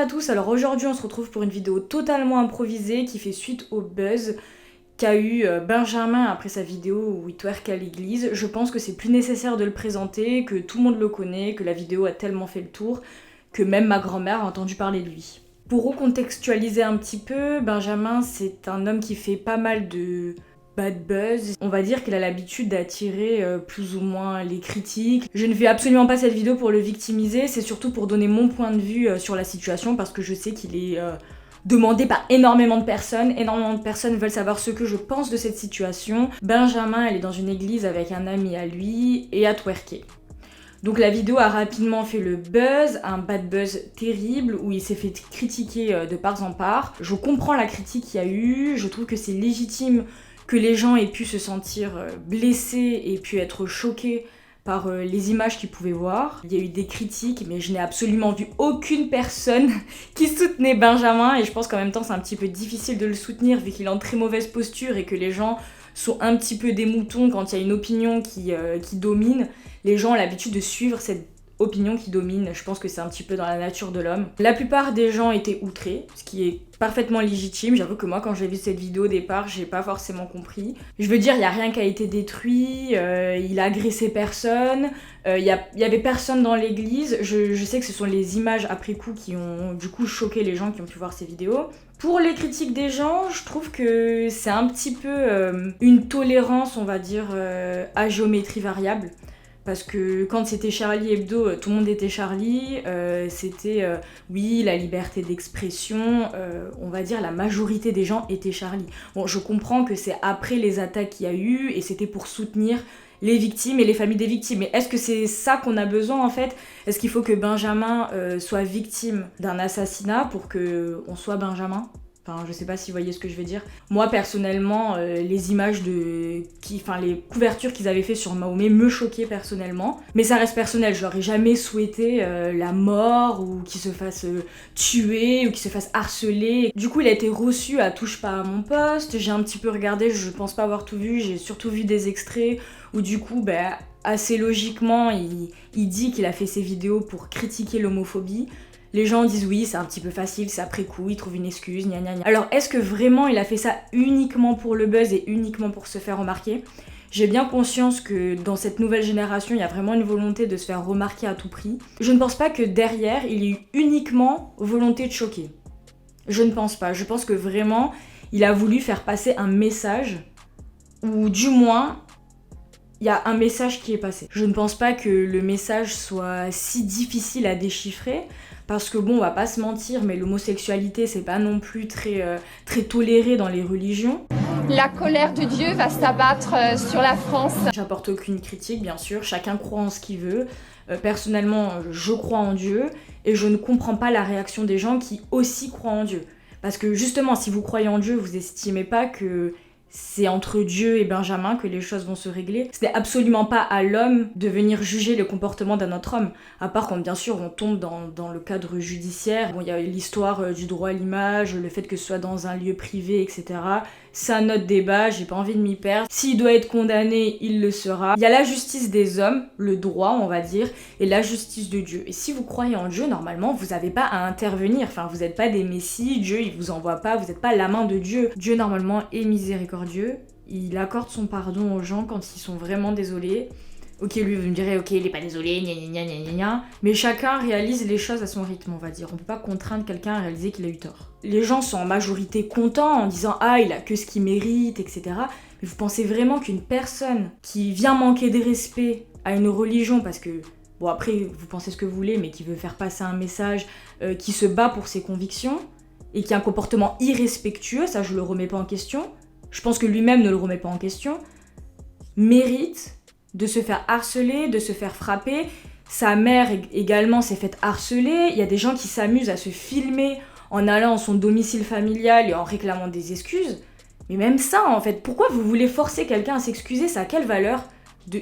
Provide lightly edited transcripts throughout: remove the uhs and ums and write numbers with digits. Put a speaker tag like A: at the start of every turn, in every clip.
A: à tous, alors aujourd'hui on se retrouve pour une vidéo totalement improvisée qui fait suite au buzz qu'a eu Benjamin après sa vidéo où il twerk à l'église. Je pense que c'est plus nécessaire de le présenter, que tout le monde le connaît, que la vidéo a tellement fait le tour que même ma grand-mère a entendu parler de lui. Pour recontextualiser un petit peu, Benjamin c'est un homme qui fait pas mal de bad buzz. On va dire qu'il a l'habitude d'attirer plus ou moins les critiques. Je ne fais absolument pas cette vidéo pour le victimiser, c'est surtout pour donner mon point de vue sur la situation parce que je sais qu'il est demandé par énormément de personnes. Énormément de personnes veulent savoir ce que je pense de cette situation. Benjamin, elle est dans une église avec un ami à lui et a twerké. Donc la vidéo a rapidement fait le buzz, un bad buzz terrible où il s'est fait critiquer de part en part. Je comprends la critique qu'il y a eu, je trouve que c'est légitime que les gens aient pu se sentir blessés et pu être choqués par les images qu'ils pouvaient voir. Il y a eu des critiques, mais je n'ai absolument vu aucune personne qui soutenait Benjamin, et je pense qu'en même temps c'est un petit peu difficile de le soutenir vu qu'il est en très mauvaise posture et que les gens sont un petit peu des moutons quand il y a une opinion qui domine. Les gens ont l'habitude de suivre cette opinion qui domine, je pense que c'est un petit peu dans la nature de l'homme. La plupart des gens étaient outrés, ce qui est parfaitement légitime. J'avoue que moi, quand j'ai vu cette vidéo au départ, j'ai pas forcément compris. Je veux dire, il y a rien qui a été détruit, il a agressé personne, il y avait personne dans l'église. Je sais que ce sont les images après coup qui ont du coup choqué les gens qui ont pu voir ces vidéos. Pour les critiques des gens, je trouve que c'est un petit peu une tolérance, on va dire, à géométrie variable. Parce que quand c'était Charlie Hebdo, tout le monde était Charlie, c'était oui, la liberté d'expression, on va dire la majorité des gens étaient Charlie. Bon, je comprends que c'est après les attaques qu'il y a eu et c'était pour soutenir les victimes et les familles des victimes. Mais est-ce que c'est ça qu'on a besoin en fait ? Est-ce qu'il faut que Benjamin soit victime d'un assassinat pour qu'on soit Benjamin ? Enfin, je sais pas si vous voyez ce que je veux dire. Moi, personnellement, les images les couvertures qu'ils avaient fait sur Mahomet me choquaient personnellement. Mais ça reste personnel, je leur ai jamais souhaité la mort ou qu'il se fasse tuer ou qu'il se fasse harceler. Du coup, il a été reçu à Touche pas à mon poste. J'ai un petit peu regardé, je pense pas avoir tout vu, j'ai surtout vu des extraits où du coup, assez logiquement, il dit qu'il a fait ses vidéos pour critiquer l'homophobie. Les gens disent oui, c'est un petit peu facile, c'est après coup, il trouve une excuse, gna gna gna. Alors est-ce que vraiment il a fait ça uniquement pour le buzz et uniquement pour se faire remarquer ? J'ai bien conscience que dans cette nouvelle génération, il y a vraiment une volonté de se faire remarquer à tout prix. Je ne pense pas que derrière, il y ait eu uniquement volonté de choquer. Je ne pense pas. Je pense que vraiment, il a voulu faire passer un message, ou du moins, il y a un message qui est passé. Je ne pense pas que le message soit si difficile à déchiffrer, parce que bon, on va pas se mentir, mais l'homosexualité, c'est pas non plus très toléré dans les religions.
B: La colère de Dieu va s'abattre sur la France.
A: J'apporte aucune critique, bien sûr, chacun croit en ce qu'il veut. Personnellement, je crois en Dieu, et je ne comprends pas la réaction des gens qui aussi croient en Dieu. Parce que justement, si vous croyez en Dieu, vous estimez pas que c'est entre Dieu et Benjamin que les choses vont se régler. Ce n'est absolument pas à l'homme de venir juger le comportement d'un autre homme. À part quand, bien sûr, on tombe dans le cadre judiciaire. Bon, il y a l'histoire du droit à l'image, le fait que ce soit dans un lieu privé, etc. C'est un autre débat, j'ai pas envie de m'y perdre. S'il doit être condamné, il le sera. Il y a la justice des hommes, le droit, on va dire, et la justice de Dieu. Et si vous croyez en Dieu, normalement, vous n'avez pas à intervenir. Enfin, vous n'êtes pas des messies, Dieu, il vous envoie pas, vous n'êtes pas la main de Dieu. Dieu, normalement, est miséricordieux. Il accorde son pardon aux gens quand ils sont vraiment désolés. Ok, lui, vous me direz, ok, il est pas désolé, gna gna gna gna gna. Mais chacun réalise les choses à son rythme, on va dire. On peut pas contraindre quelqu'un à réaliser qu'il a eu tort. Les gens sont en majorité contents en disant, ah, il a que ce qu'il mérite, etc. Mais vous pensez vraiment qu'une personne qui vient manquer de respect à une religion, parce que, bon, après, vous pensez ce que vous voulez, mais qui veut faire passer un message, qui se bat pour ses convictions, et qui a un comportement irrespectueux, ça je le remets pas en question, je pense que lui-même ne le remet pas en question, mérite de se faire harceler, de se faire frapper. Sa mère également s'est faite harceler. Il y a des gens qui s'amusent à se filmer en allant à son domicile familial et en réclamant des excuses. Mais même ça, en fait, pourquoi vous voulez forcer quelqu'un à s'excuser ? Ça a quelle valeur ?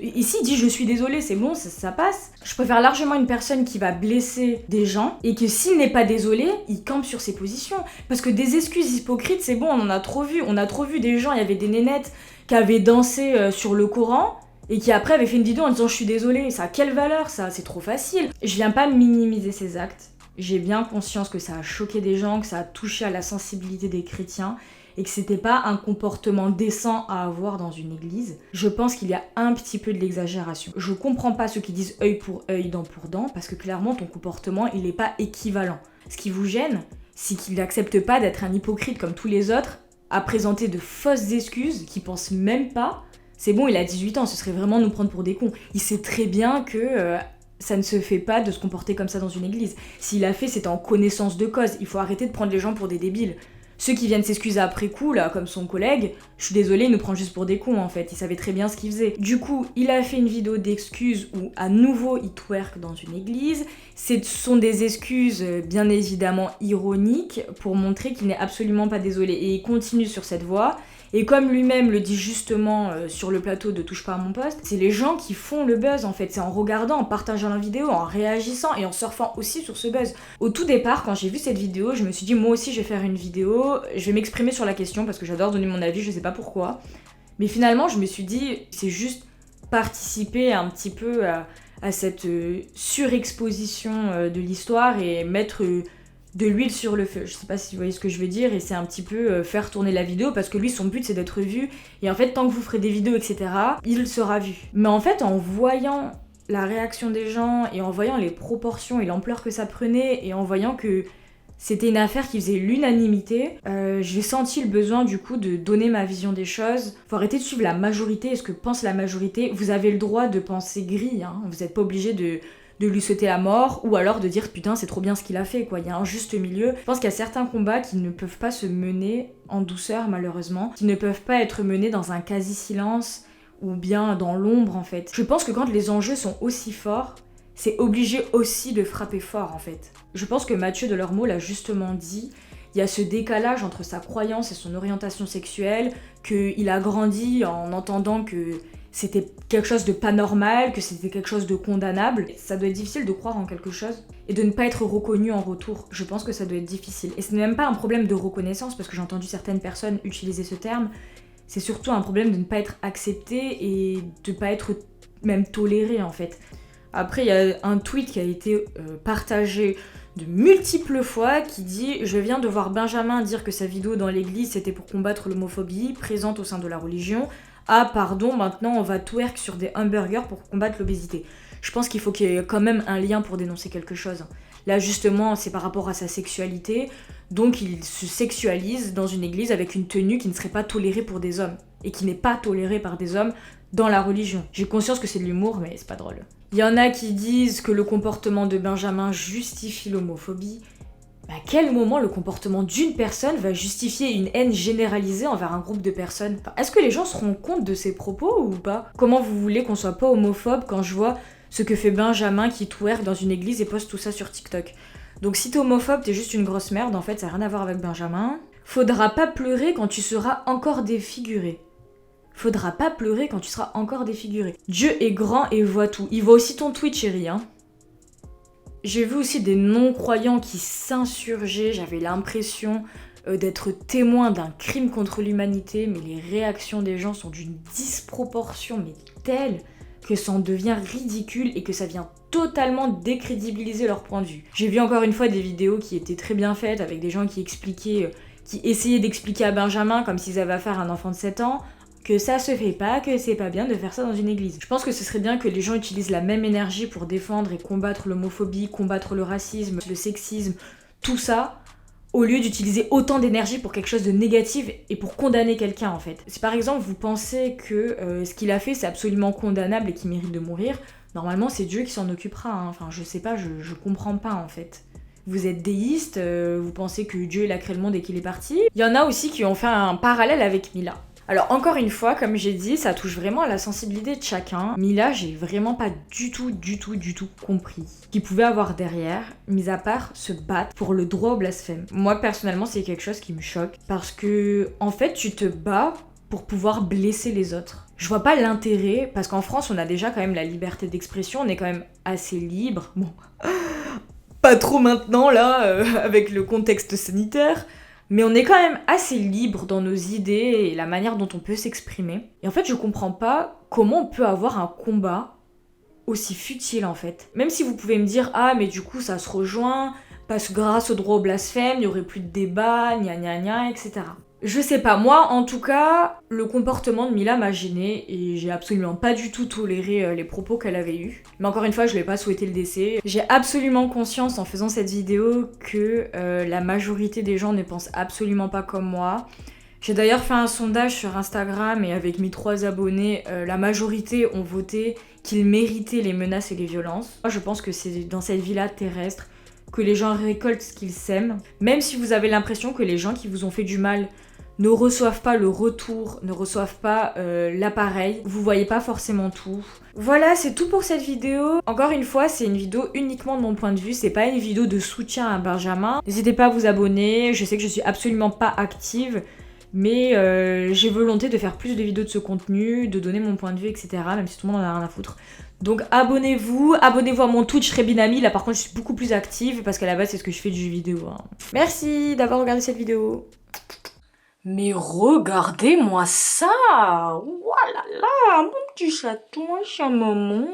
A: Ici, il dit je suis désolé, c'est bon, ça passe. Je préfère largement une personne qui va blesser des gens et que s'il n'est pas désolé, il campe sur ses positions. Parce que des excuses hypocrites, c'est bon, on en a trop vu. On a trop vu des gens, il y avait des nénettes qui avaient dansé sur le Coran et qui après avait fait une vidéo en disant je suis désolée. Ça a quelle valeur ça ? C'est trop facile. Je viens pas minimiser ces actes. J'ai bien conscience que ça a choqué des gens, que ça a touché à la sensibilité des chrétiens, et que c'était pas un comportement décent à avoir dans une église. Je pense qu'il y a un petit peu de l'exagération. Je comprends pas ceux qui disent œil pour œil, dent pour dent, parce que clairement ton comportement il est pas équivalent. Ce qui vous gêne, c'est qu'il n'accepte pas d'être un hypocrite comme tous les autres, à présenter de fausses excuses qu'il pense même pas. C'est bon, il a 18 ans, ce serait vraiment nous prendre pour des cons. Il sait très bien que ça ne se fait pas de se comporter comme ça dans une église. S'il a fait, c'est en connaissance de cause. Il faut arrêter de prendre les gens pour des débiles. Ceux qui viennent s'excuser après coup, là, comme son collègue, je suis désolée, il nous prend juste pour des cons en fait, il savait très bien ce qu'il faisait. Du coup, il a fait une vidéo d'excuses où à nouveau il twerk dans une église. Ce sont des excuses bien évidemment ironiques pour montrer qu'il n'est absolument pas désolé. Et il continue sur cette voie. Et comme lui-même le dit justement sur le plateau de Touche pas à mon poste, c'est les gens qui font le buzz en fait. C'est en regardant, en partageant la vidéo, en réagissant et en surfant aussi sur ce buzz. Au tout départ, quand j'ai vu cette vidéo, je me suis dit moi aussi je vais faire une vidéo, je vais m'exprimer sur la question parce que j'adore donner mon avis, je sais pas pourquoi. Mais finalement, je me suis dit, c'est juste participer un petit peu à cette surexposition de l'histoire et mettre de l'huile sur le feu. Je sais pas si vous voyez ce que je veux dire, et c'est un petit peu faire tourner la vidéo parce que lui, son but c'est d'être vu. Et en fait, tant que vous ferez des vidéos, etc., il sera vu. Mais en fait, en voyant la réaction des gens et en voyant les proportions et l'ampleur que ça prenait et en voyant que c'était une affaire qui faisait l'unanimité, j'ai senti le besoin du coup de donner ma vision des choses. Faut arrêter de suivre la majorité et ce que pense la majorité. Vous avez le droit de penser gris, hein. Vous n'êtes pas obligé de lui souhaiter la mort ou alors de dire putain c'est trop bien ce qu'il a fait quoi. Il y a un juste milieu. Je pense qu'il y a certains combats qui ne peuvent pas se mener en douceur malheureusement, qui ne peuvent pas être menés dans un quasi-silence ou bien dans l'ombre en fait. Je pense que quand les enjeux sont aussi forts, c'est obligé aussi de frapper fort en fait. Je pense que Mathieu Delormeau l'a justement dit, il y a ce décalage entre sa croyance et son orientation sexuelle, qu'il a grandi en entendant que c'était quelque chose de pas normal, que c'était quelque chose de condamnable. Ça doit être difficile de croire en quelque chose et de ne pas être reconnu en retour. Je pense que ça doit être difficile. Et ce n'est même pas un problème de reconnaissance, parce que j'ai entendu certaines personnes utiliser ce terme. C'est surtout un problème de ne pas être accepté et de ne pas être même toléré en fait. Après, il y a un tweet qui a été partagé de multiples fois qui dit « Je viens de voir Benjamin dire que sa vidéo dans l'église c'était pour combattre l'homophobie présente au sein de la religion. Ah pardon, maintenant on va twerk sur des hamburgers pour combattre l'obésité. » Je pense qu'il faut qu'il y ait quand même un lien pour dénoncer quelque chose. Là justement, c'est par rapport à sa sexualité, donc il se sexualise dans une église avec une tenue qui ne serait pas tolérée pour des hommes, et qui n'est pas tolérée par des hommes dans la religion. J'ai conscience que c'est de l'humour, mais c'est pas drôle. Il y en a qui disent que le comportement de Benjamin justifie l'homophobie. Mais à quel moment le comportement d'une personne va justifier une haine généralisée envers un groupe de personnes ? Enfin, est-ce que les gens se rendent compte de ces propos ou pas ? Comment vous voulez qu'on soit pas homophobe quand je vois ce que fait Benjamin qui twerk dans une église et poste tout ça sur TikTok ? Donc si t'es homophobe, t'es juste une grosse merde, en fait ça n'a rien à voir avec Benjamin. Faudra pas pleurer quand tu seras encore défiguré. Faudra pas pleurer quand tu seras encore défiguré. Dieu est grand et voit tout. Il voit aussi ton tweet, chérie, hein. J'ai vu aussi des non-croyants qui s'insurgeaient. J'avais l'impression d'être témoin d'un crime contre l'humanité, mais les réactions des gens sont d'une disproportion, mais telle que ça en devient ridicule et que ça vient totalement décrédibiliser leur point de vue. J'ai vu encore une fois des vidéos qui étaient très bien faites avec des gens qui expliquaient, qui essayaient d'expliquer à Benjamin comme s'ils avaient affaire à un enfant de 7 ans, que ça se fait pas, que c'est pas bien de faire ça dans une église. Je pense que ce serait bien que les gens utilisent la même énergie pour défendre et combattre l'homophobie, combattre le racisme, le sexisme, tout ça, au lieu d'utiliser autant d'énergie pour quelque chose de négatif et pour condamner quelqu'un en fait. Si par exemple vous pensez que ce qu'il a fait c'est absolument condamnable et qu'il mérite de mourir, normalement c'est Dieu qui s'en occupera, hein. Enfin je sais pas, je comprends pas en fait. Vous êtes déiste, vous pensez que Dieu il a créé le monde et qu'il est parti. Il y en a aussi qui ont fait un parallèle avec Mila. Alors encore une fois, comme j'ai dit, ça touche vraiment à la sensibilité de chacun. Mila, j'ai vraiment pas du tout compris ce qu'il pouvait avoir derrière, mis à part se battre pour le droit au blasphème. Moi personnellement, c'est quelque chose qui me choque, parce que en fait, tu te bats pour pouvoir blesser les autres. Je vois pas l'intérêt, parce qu'en France, on a déjà quand même la liberté d'expression, on est quand même assez libre. Bon, pas trop maintenant là, avec le contexte sanitaire. Mais on est quand même assez libre dans nos idées et la manière dont on peut s'exprimer. Et en fait, je comprends pas comment on peut avoir un combat aussi futile en fait. Même si vous pouvez me dire « Ah, mais du coup, ça se rejoint, parce que grâce au droit au blasphème, il n'y aurait plus de débat, gna gna gna, etc. Je sais pas, moi en tout cas, le comportement de Mila m'a gênée et j'ai absolument pas du tout toléré les propos qu'elle avait eus. Mais encore une fois, je lui ai pas souhaité le décès. J'ai absolument conscience en faisant cette vidéo que la majorité des gens ne pensent absolument pas comme moi. J'ai d'ailleurs fait un sondage sur Instagram et avec mes 3 abonnés, la majorité ont voté qu'ils méritaient les menaces et les violences. Moi je pense que c'est dans cette vie-là terrestre que les gens récoltent ce qu'ils sèment. Même si vous avez l'impression que les gens qui vous ont fait du mal ne reçoivent pas le retour, ne reçoivent pas l'appareil, vous voyez pas forcément tout. Voilà, c'est tout pour cette vidéo. Encore une fois, c'est une vidéo uniquement de mon point de vue, c'est pas une vidéo de soutien à Benjamin. N'hésitez pas à vous abonner, je sais que je suis absolument pas active, mais j'ai volonté de faire plus de vidéos de ce contenu, de donner mon point de vue, etc. Même si tout le monde en a rien à foutre. Donc abonnez-vous à mon Twitch Rebinami, là par contre je suis beaucoup plus active parce qu'à la base c'est ce que je fais du jeu vidéo. Hein. Merci d'avoir regardé cette vidéo. Mais regardez-moi ça! Voilà, mon petit chaton, un maman.